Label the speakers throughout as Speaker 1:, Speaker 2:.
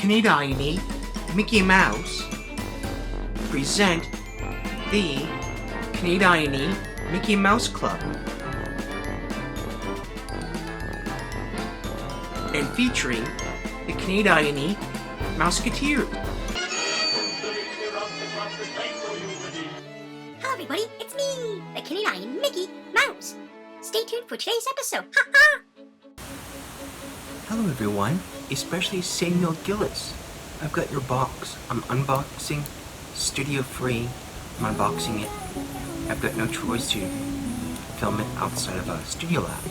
Speaker 1: Canadian Mickey Mouse present the Canadian Mickey Mouse Club, and featuring the Canadian Mouseketeer.
Speaker 2: Hello everybody, it's me, the Canadian Mickey Mouse. Stay tuned for today's episode. Ha ha!
Speaker 1: Hello everyone, especially Samuel Gillis. I've got your box. I'm unboxing, studio free. I'm unboxing it. I've got no choice to film it outside of a studio lab.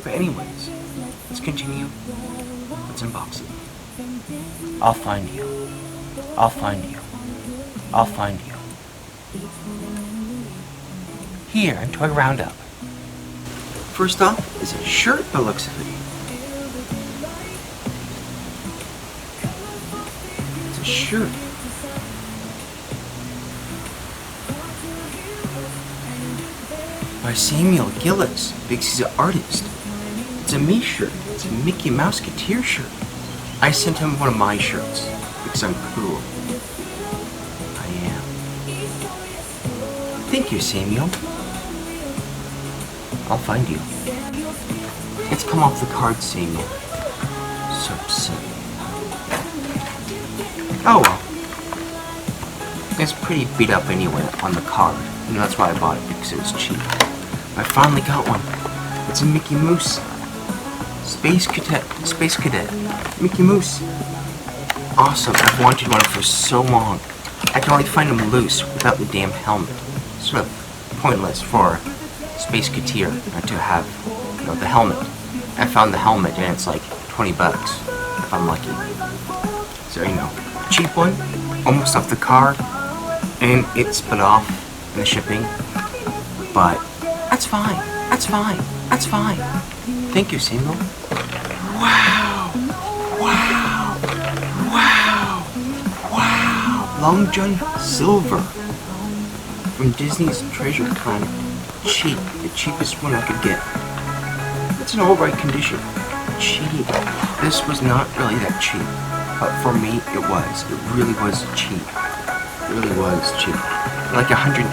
Speaker 1: But anyways, let's continue. Let's unbox it. I'll find you. I'll find you. I'll find you. Here in Toy Roundup. First off is a shirt by the looks of it. It's a shirt. By Samuel Gillis, because he's an artist. It's a me shirt. It's a Mickey Mouseketeer shirt. I sent him one of my shirts because I'm cool. I am. Thank you, Samuel. I'll find you. It's come off the card, Samuel. So silly. Oh well. It's pretty beat up anyway on the card. And that's why I bought it, because it was cheap. I finally got one. It's a Mickey Mouse. Space Cadet. Mickey Mouse. Awesome. I've wanted one for so long. I can only find them loose without the damn helmet. Sort of pointless for Space Cadet to have, the helmet. I found the helmet and it's like 20 bucks if I'm lucky. So, cheap one, almost off the card, and it split off in the shipping. But that's fine. That's fine. That's fine. Thank you, Samuel. Wow. Wow. Wow. Wow. Long John Silver from Disney's Treasure Planet. Cheap. The cheapest one I could get. It's in alright condition. Cheap. This was not really that cheap. But for me, it was. It really was cheap. It really was cheap. Like $180,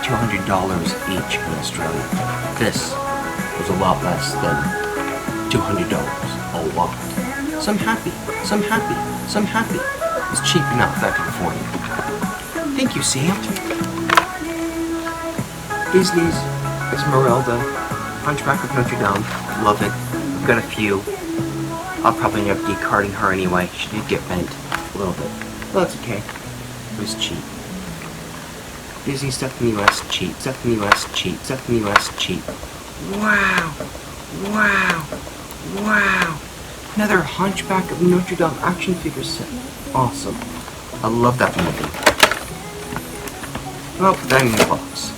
Speaker 1: $200 each in Australia. This was a lot less than $200. A lot. So I'm happy. So I'm happy. So I'm happy. It's cheap enough that I can afford it. Thank you, Sam. Disney's Esmeralda, Hunchback of Notre Dame. Love it. I've got a few. I'll probably end up decarding her anyway. She did get bent a little bit. Well, that's okay. It was cheap. Disney stuff in the US, cheap. Stuff in the US, cheap. Stuff in the US, cheap. Wow. Wow. Wow. Another Hunchback of Notre Dame action figure set. Awesome. I love that movie. I'll put that in the box.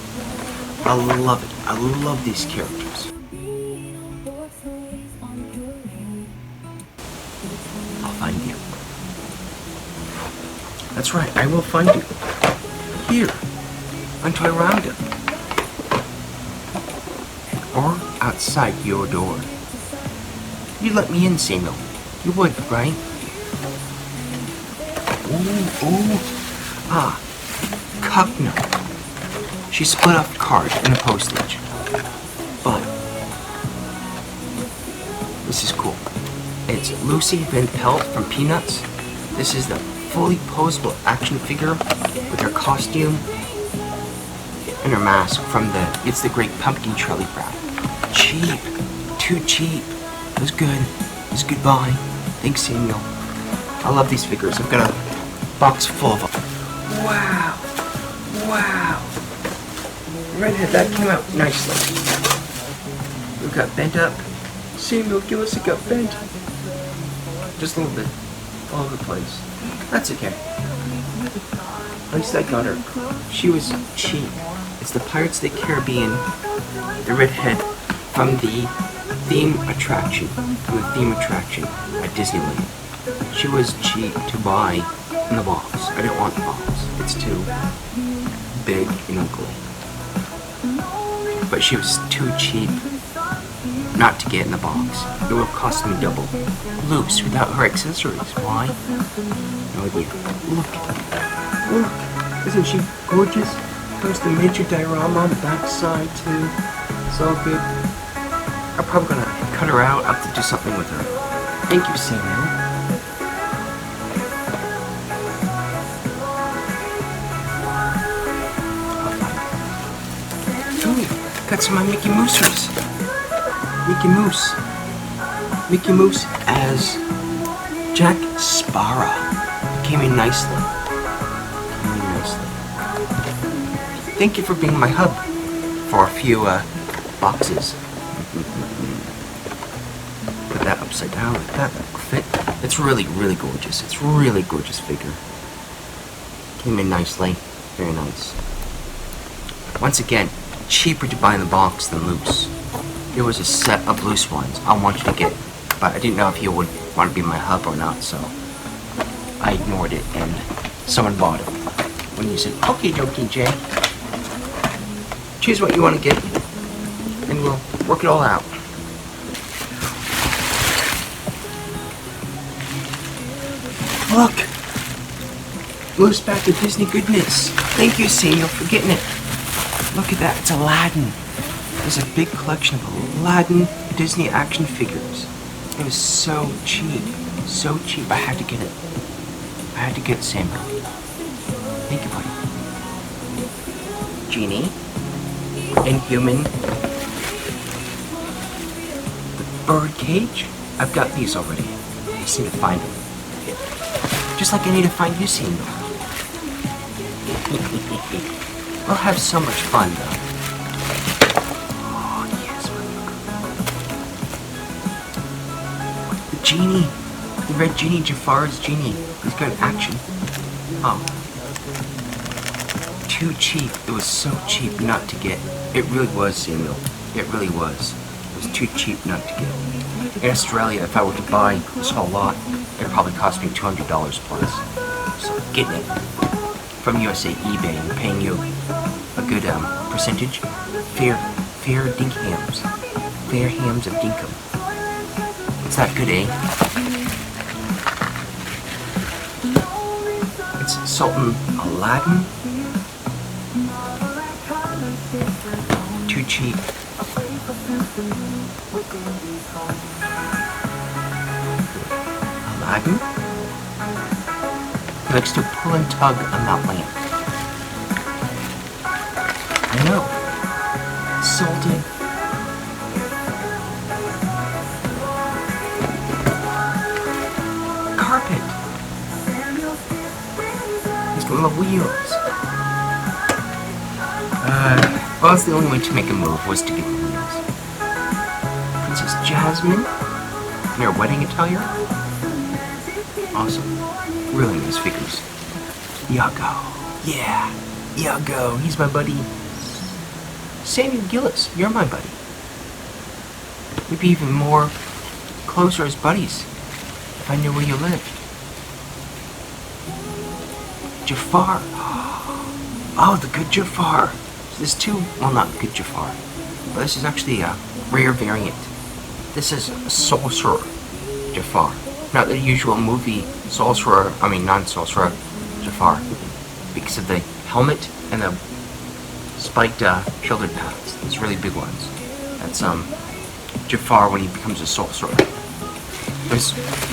Speaker 1: I love it. I love these characters. I'll find you. That's right, I will find you. Here, on Toy Roundup. Or outside your door. You let me in, Samuel. You would, right? Ooh. Ah, cup note. She split up the card and the postage. But this is cool. It's Lucy Van Pelt from Peanuts. This is the fully posable action figure with her costume and her mask from It's the Great Pumpkin Charlie Brown. Cheap. Too cheap. It was good. It was goodbye. Thanks, Samuel. I love these figures. I've got a box full of them. Wow. Wow. Redhead, that came out nicely. It got bent up. Samuel Gillis, it got bent. Just a little bit. All over the place. That's okay. At least I got her. She was cheap. It's the Pirates of the Caribbean, the redhead from the theme attraction. At Disneyland. She was cheap to buy in the box. I didn't want the box. It's too big and ugly. But she was too cheap not to get in the box. It would have cost me double. Loose without her accessories. Why? No idea. Look. Look. Isn't she gorgeous? There's the miniature diorama on the back side too. So good. I'm probably gonna cut her out. I have to do something with her. Thank you, Samuel. Ooh, got some of my Mickey Mousers. Mickey Mouse. Mickey Mouse as Jack Sparrow. Came in nicely. Thank you for being my hub for a few boxes. Put that upside down like that. That will fit. It's really, really gorgeous. It's a really gorgeous figure. Came in nicely. Very nice. Once again, cheaper to buy in the box than loose. There was a set of loose ones I wanted to get, but I didn't know if you would want to be my hub or not, so I ignored it and someone bought it. When you said, okay, dokie, Jay. Choose what you want to get, and we'll work it all out. Look! Moose back to Disney goodness. Thank you, Samuel, for getting it. Look at that, it's Aladdin. There's a big collection of Aladdin Disney action figures. It was so cheap. So cheap, I had to get it. I had to get it, Samuel. Thank you, buddy. Genie. Inhuman. The bird cage. I've got these already. I just need to find them. Just like I need to find you, Samuel. We'll have so much fun, though. Oh, yes. The genie. The red genie, Jafar's genie. He's got action. Oh. Too cheap. It was so cheap not to get. It really was, Samuel. It really was. It was too cheap not to get. In Australia, if I were to buy this whole lot, it would probably cost me $200 plus. So getting it from USA eBay and paying you a good percentage. Fair dinkhams. Fair hams of dinkum. It's that good, eh? It's Sultan Aladdin. Too cheap. Aladdin? He likes to pull and tug on that lamp. I know. Sultan. Carpet. He's got little wheels. Well, that's the only way to make a move was to get the wheels. Princess Jasmine in her wedding attire. Awesome. Really nice figures. Iago. Yeah. Iago. He's my buddy. Samuel Gillis. You're my buddy. We'd be even more closer as buddies if I knew where you lived. Jafar. Oh, the good Jafar. There's two, well, not good Jafar, but this is actually a rare variant. This is a sorcerer Jafar, not the usual movie sorcerer, non-sorcerer Jafar, because of the helmet and the spiked shoulder pads, those really big ones. That's Jafar when he becomes a sorcerer. There's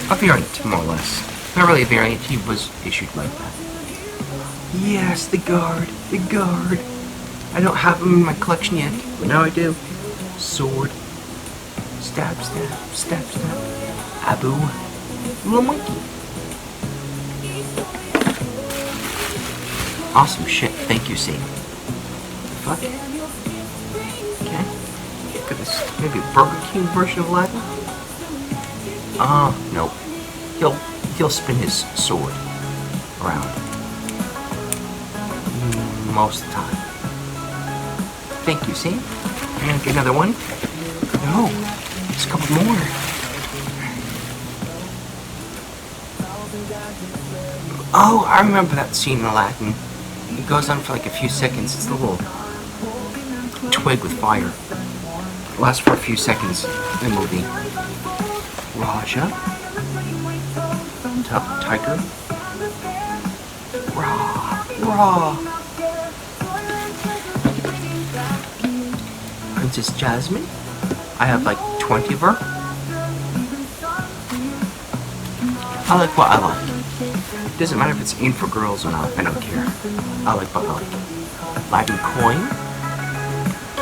Speaker 1: a variant, more or less. Not really a variant, he was issued like that. Yes, the guard. I don't have them in my collection yet, but now I do. Sword. Stab, stab, stab, stab. Abu. Little monkey. Awesome shit. Thank you, Sam. Fuck. Okay. Look at this. Maybe a Burger King version of Aladdin? Nope. He'll spin his sword around. Most of the time. Thank you, Sam. And get another one. No, there's a couple more. Oh, I remember that scene in Aladdin. It goes on for like a few seconds. It's a little twig with fire. lasts for a few seconds in the movie. Raja. Tiger. Raw. Princess Jasmine. I have like 20 of her. I like what I like. Doesn't matter if it's aimed for girls or not. I don't care. I like what I like. Aladdin coin.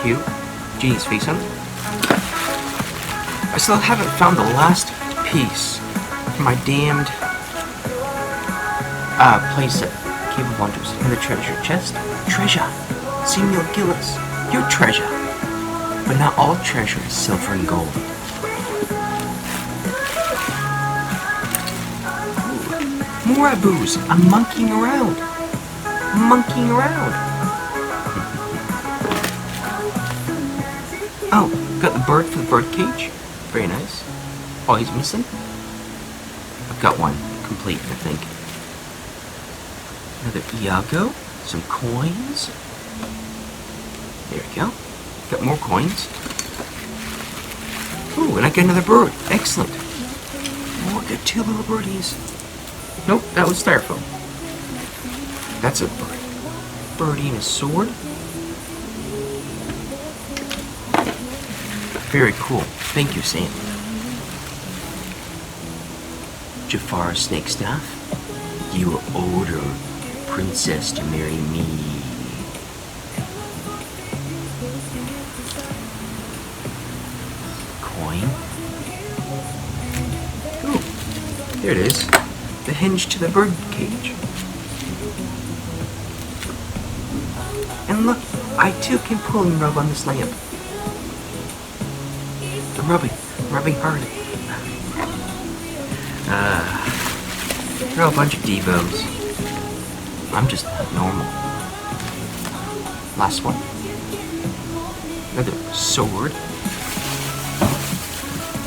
Speaker 1: Cute. Genie's face on it. I still haven't found the last piece for my damned playset. Cave of Wonders. In the treasure chest. Treasure. Samuel Gillis. Your treasure. But not all treasure is silver and gold. Ooh. More Abus. I'm monkeying around. Oh, got the bird for the bird cage. Very nice. Oh, he's missing? I've got one complete, I think. Another Iago. Some coins. There we go. Got more coins. Ooh, and I got another bird. Excellent. Oh, I got 2 little birdies. Nope, that was styrofoam. That's a bird. Birdie and a sword. Very cool. Thank you, Sam. Jafar snake staff. You order princess to marry me. Coin. Ooh, there it is. The hinge to the bird cage. And look, I too can pull and rub on this lamp. I'm rubbing hard. They're a bunch of devos. I'm just normal. Last one. Another sword.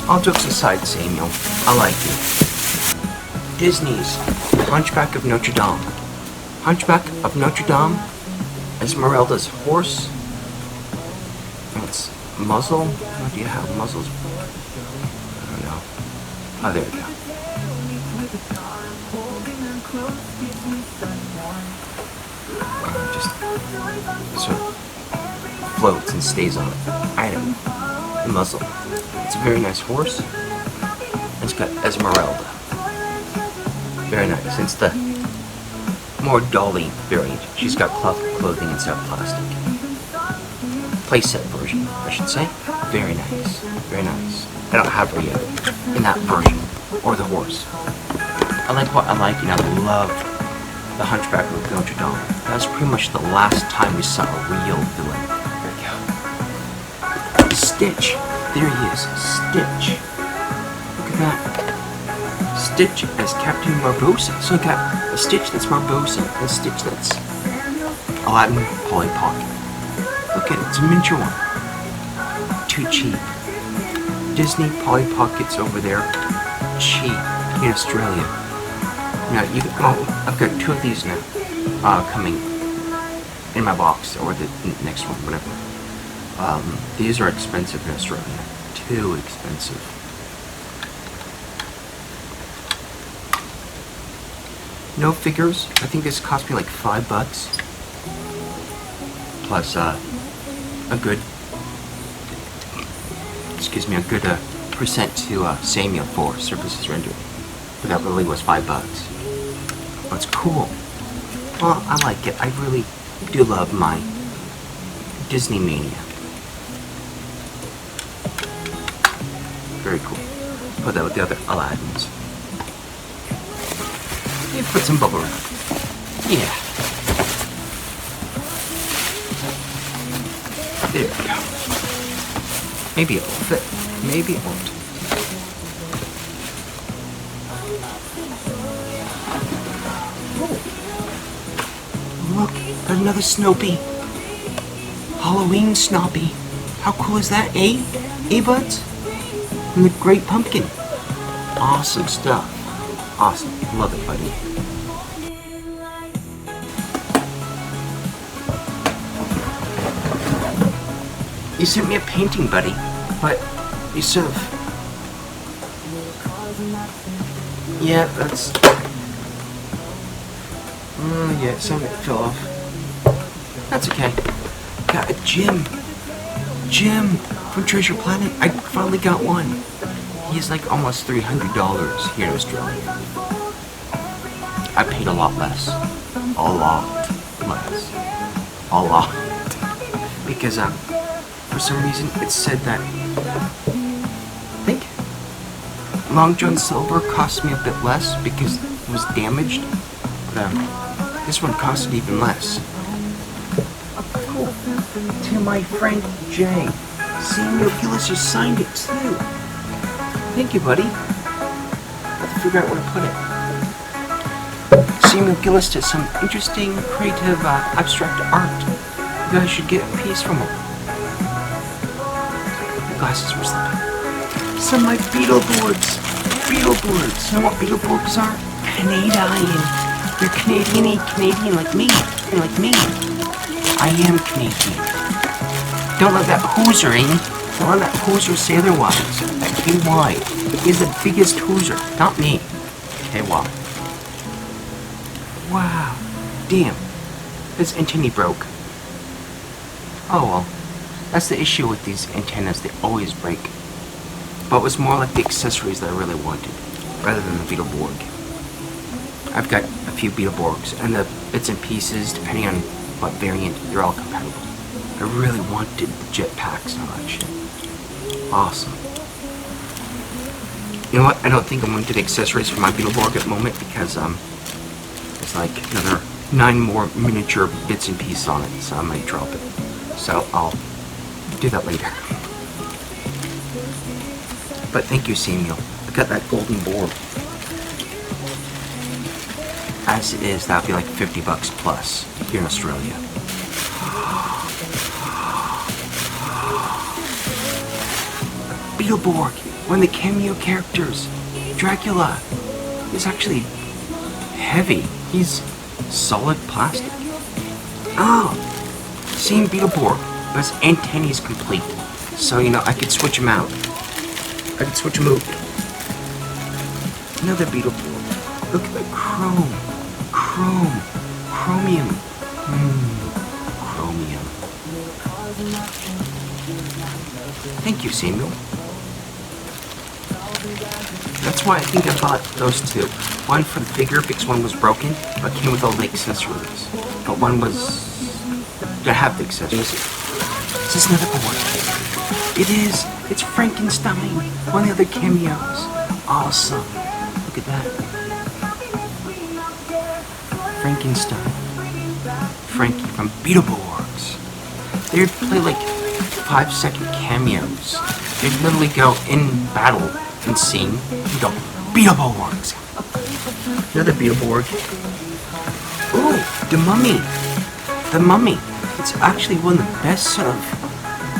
Speaker 1: All jokes aside, Samuel, I like you. Disney's Hunchback of Notre Dame. Hunchback of Notre Dame. Esmeralda's horse. That's muzzle. What do you have? Muzzles? I don't know. Oh, there we go. Just sort of floats and stays on it. Item. The muzzle. It's a very nice horse. It's got Esmeralda. Very nice. It's the more dolly variant. She's got cloth clothing instead of plastic. Playset version, I should say. Very nice. Very nice. I don't have her yet in that version. Or the horse. I like what I like, and I love the Hunchback of Notre Dame. That was pretty much the last time we saw a real villain. There we go. Stitch. There he is. Stitch. Look at that. Stitch as Captain Barbossa. So I got a Stitch that's Barbossa, and a Stitch that's Aladdin Polly Pocket. Look at it, it's a miniature one. Too cheap. Disney Polly Pockets over there. Cheap in Australia. Now I've got 2 of these now. Coming in my box, or the next one, whatever. These are expensive in Australia. Too expensive. No figures. I think this cost me like $5. Plus a good percent to Samuel for services rendered. But that really was $5. Well, it's cool. Well, I like it. I really do love my Disney mania. Very cool. Put that with the other Aladdins. You put some bubble wrap. Yeah. There we go. Maybe it will fit. Maybe it won't. Look, got another Snoopy. Halloween Snoopy. How cool is that, eh? Eh, buds? And the Great Pumpkin. Awesome stuff. Awesome. Love it, buddy. You sent me a painting, buddy. But you sort of... Yeah, that's... yeah, some of it fell off. That's okay. Got a gem. Gem from Treasure Planet. I finally got one. He's like almost $300 here in Australia. I paid a lot less. A lot less. A lot. Because, for some reason, it said that... I think Long John Silver cost me a bit less because it was damaged. But, this one costed even less. Cool. To my friend Jay. Samuel Gillis just signed it too. Thank you, buddy. I have to figure out where to put it. Samuel Gillis does some interesting, creative, abstract art. You guys should get a piece from him. My glasses were slipping. Some of my Beetleborgs. Beetleborgs. You know what Beetleborgs are? Canadian. They're Canadian like me. You're like me. I am Canadian. Don't let that hooser, eh? Don't let that hooser say otherwise. That KY is the biggest hooser, not me. KY. Wow. Damn. This antenna broke. Oh well. That's the issue with these antennas, they always break. But it was more like the accessories that I really wanted, rather than the Beetleborg. I've got a few Beetleborgs, and the bits and pieces, depending on what variant, they're all compatible. I really wanted the jetpacks and all that shit. Awesome. You know what? I don't think I'm going to get accessories for my Beetleborg at the moment because there's like another 9 more miniature bits and pieces on it, so I might drop it. So I'll do that later. But thank you, Samuel. I got that golden board. As it is, that'll be like $50 plus here in Australia. Beetleborg, one of the cameo characters, Dracula, is actually heavy. He's solid plastic. Oh, same Beetleborg, but his antennae is complete. So, you know, I could switch him out. I could switch him out. Another Beetleborg. Look at the chrome. Chromium. Chromium. Thank you, Samuel. That's why I think I bought those two. One for the figure because one was broken, but came with all the accessories. But one was gonna have the accessories. Is this another board? It is. It's Frankenstein. One of the other cameos. Awesome. Look at that. Frankenstein. Frankie from Beetleborgs. They'd play like 5-second cameos. They'd literally go in battle and sing and go, Beetleborgs. Another Beetleborg. Ooh, the Mummy. The Mummy. It's actually one of the best sort of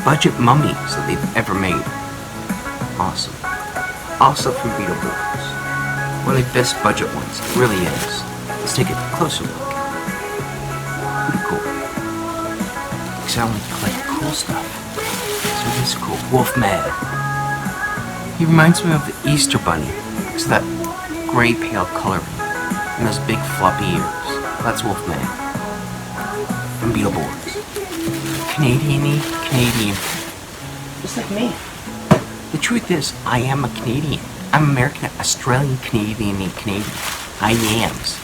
Speaker 1: budget mummies that they've ever made. Awesome. Also from Beetleborgs. One of the best budget ones. It really is. Let's take a closer look. Pretty cool. Because I only collect cool stuff. So this is cool. Wolfman. He reminds me of the Easter Bunny. Because of that gray pale coloring. And those big floppy ears. That's Wolfman. From Beetleborgs. Canadian. Just like me. The truth is, I am a Canadian. I'm American, Australian, Canadian. I yams.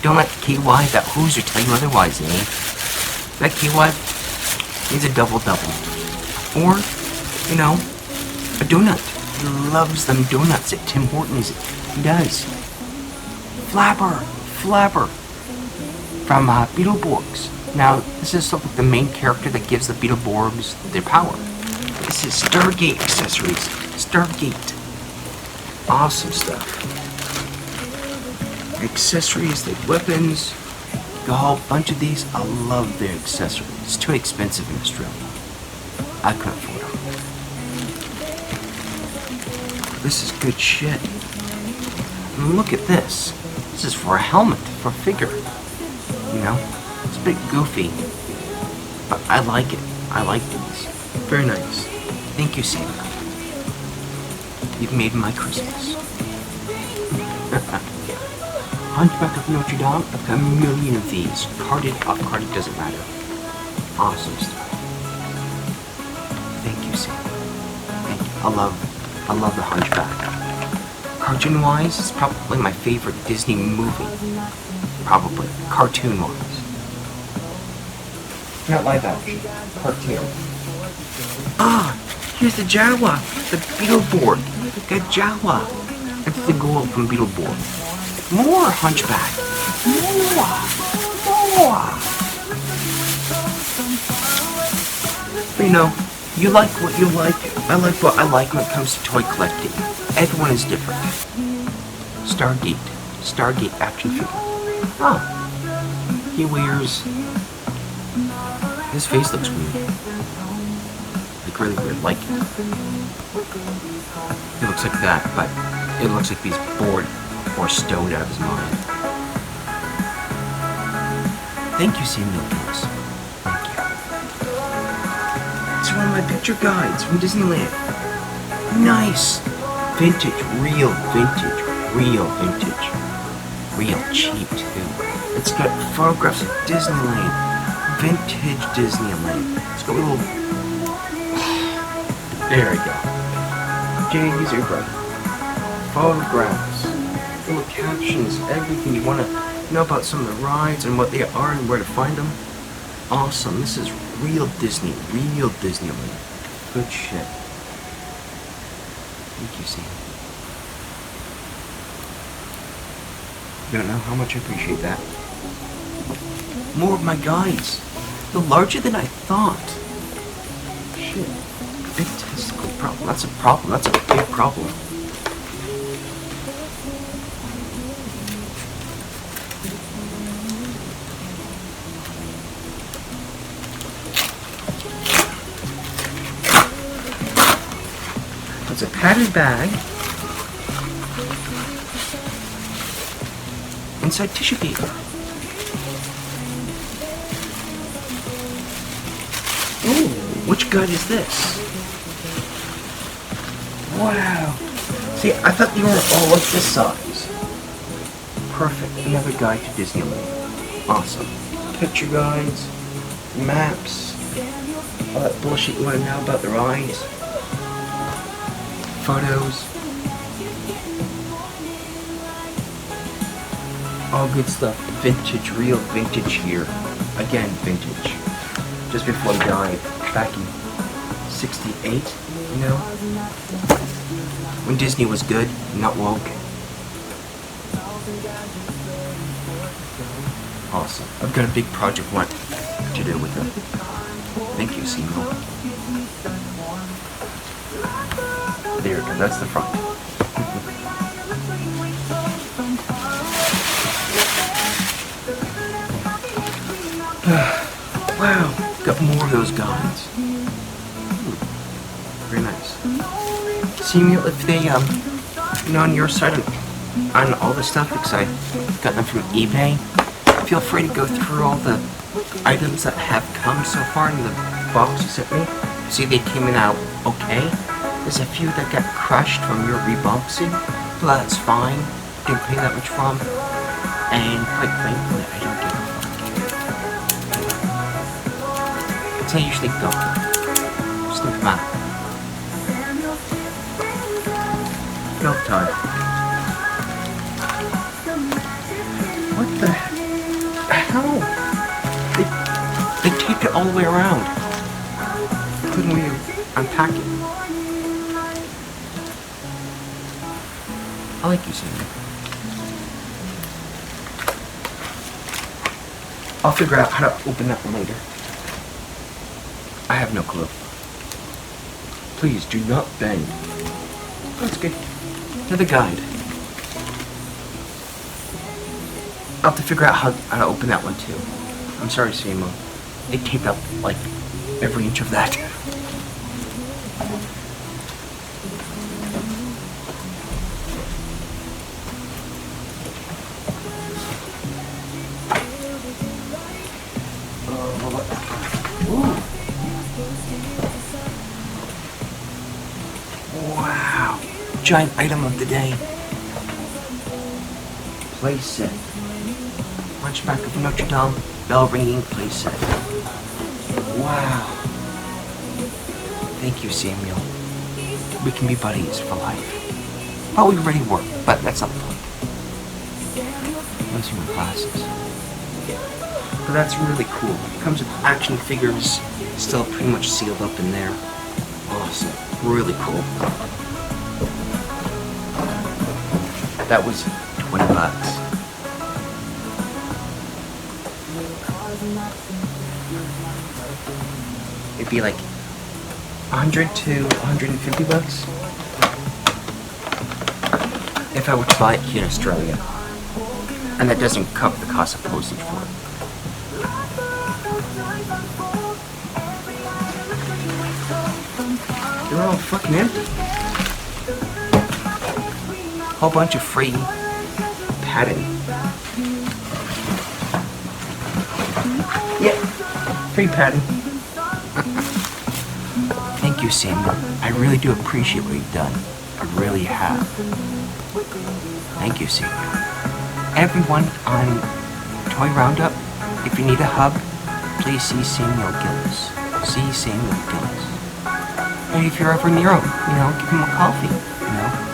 Speaker 1: Don't let KY, that hooser, tell you otherwise, eh? That KY needs a double-double. Or, you know, a donut. He loves them donuts at Tim Hortons. He does. Flabber. From Beetleborgs. Now, this is sort of like the main character that gives the Beetleborgs their power. This is Stargate accessories. Stargate. Awesome stuff. Accessories, the weapons. Got a whole bunch of these. I love their accessories. It's too expensive in Australia. I couldn't afford them. This is good shit. And look at this. This is for a helmet, for a figure. You know? It's a bit goofy. But I like it. I like these. Very nice. Thank you, Sam. You've made my Christmas. Hunchback of Notre Dame, I've got a million of these. Carded, off-carded, doesn't matter. Awesome stuff. Thank you, Sam. Thank you. I love the Hunchback. Cartoon-wise, it's probably my favorite Disney movie. Probably. Cartoon-wise. Not live action. Cartoon. Ah! Here's the Jawa! The Beetleborg! Got Jawa! That's the gold from Beetleborg. More Hunchback! More! You know, you like what you like. I like what I like when it comes to toy collecting. Everyone is different. Stargate action figure. Oh. He wears... His face looks weird. Like really weird. Like... It looks like that, but it looks like he's bored or stoned out of his mind. Thank you, Samuel Lewis. Thank you. It's one of my picture guides from Disneyland. Nice! Vintage, real vintage, real vintage. Real cheap, too. It's got photographs of Disneyland. Vintage Disneyland. It's got little... There we go. Jay's are right. Photographs. Little captions. Everything you want to know about some of the rides and what they are and where to find them. Awesome. This is real Disney. Real Disneyland. Good shit. Thank you, Sam. You don't know how much I appreciate that. More of my guides. They're larger than I thought. Shit. Big testicle problem. That's a problem. That's a big problem. It's a padded bag. Inside tissue paper. Ooh, which guide is this? Wow. See, I thought they were all like this size. Perfect. Another guide to Disneyland. Awesome. Picture guides, maps, all that bullshit you want to know about the rides. Photos. All good stuff. Vintage, real vintage here. Again, vintage. Just before he died, back in 68, you know? When Disney was good, not woke. Awesome. I've got a big project I want to do with them. Thank you, Seymour. There we go, that's the front. Wow, got more of those guides. Very nice. Samuel, if they, on your side on all the stuff, because I got them from eBay, feel free to go through all the items that have come so far in the box you sent me. See, they came in out okay. There's a few that got crushed from your reboxing, but that's fine. Didn't pay that much from. And quite frankly, I don't give a fuck. That's how I usually go. Just leave them out. Milk time. What the hell? They taped it all the way around. Couldn't we unpack it? I like you, Sammy. I'll figure out how to open that one later. I have no clue. Please do not bang. That's good. Another guide. I'll have to figure out how to open that one too. I'm sorry, Seymour. They taped up like every inch of that. giant item of the day. Playset. Hunchback of Notre Dame, bell ringing playset. Wow. Thank you, Samuel. We can be buddies for life. Well, we already were, but that's not the point. Those are my glasses. But that's really cool. It comes with action figures, still pretty much sealed up in there. Awesome. Really cool. That was $20. It'd be like 100 to 150 bucks if I were to buy it here in Australia. And that doesn't cover the cost of postage for it. They're all fucking empty. Whole bunch of free padding. Yeah, free padding. Thank you, Samuel. I really do appreciate what you've done. I really have. Thank you, Samuel. Everyone on Toy Roundup, if you need a hug, please see Samuel Gillis. See Samuel Gillis. And if you're ever near him, give him a coffee.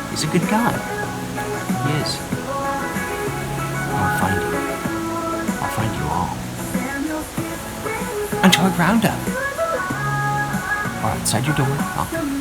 Speaker 1: He's a good guy. He is. I'll find you. I'll find you all. On Toy Roundup. Or outside your door.